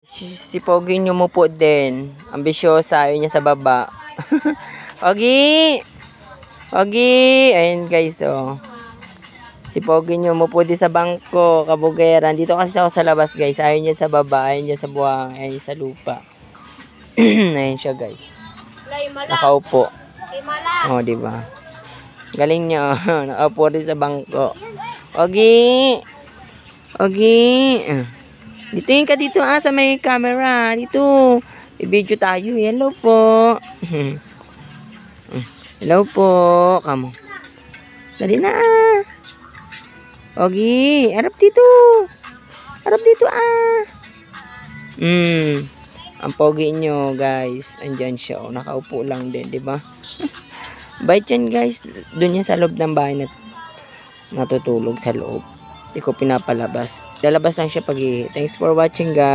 Si Pogi nyo mo po din. Ambisyosa, ayaw niya sa baba. Pogi! Pogi! Ayun guys, oh. Si Pogi nyo mo po din sa bangko, kabugeran. Dito kasi ako sa labas guys. Ayaw niya sa baba, ayaw niya sa buwang, ayaw sa lupa. Ayun siya guys. Nakaupo. Oh, di ba? Galing niya. Nakaupo rin sa bangko. Pogi! Pogi! Dito yun ka dito sa may camera. Dito. I-video tayo. Hello po. Hello po. Kamo. Dali na. Pogi. Harap dito. Harap dito Ang pogi nyo guys. Andyan siya. Nakaupo lang din. Diba? Bait yan guys. Doon yan sa loob ng bahay na natutulog sa loob. Hindi ko pinapalabas. Lalabas lang siya pag-ihi. Thanks for watching guys.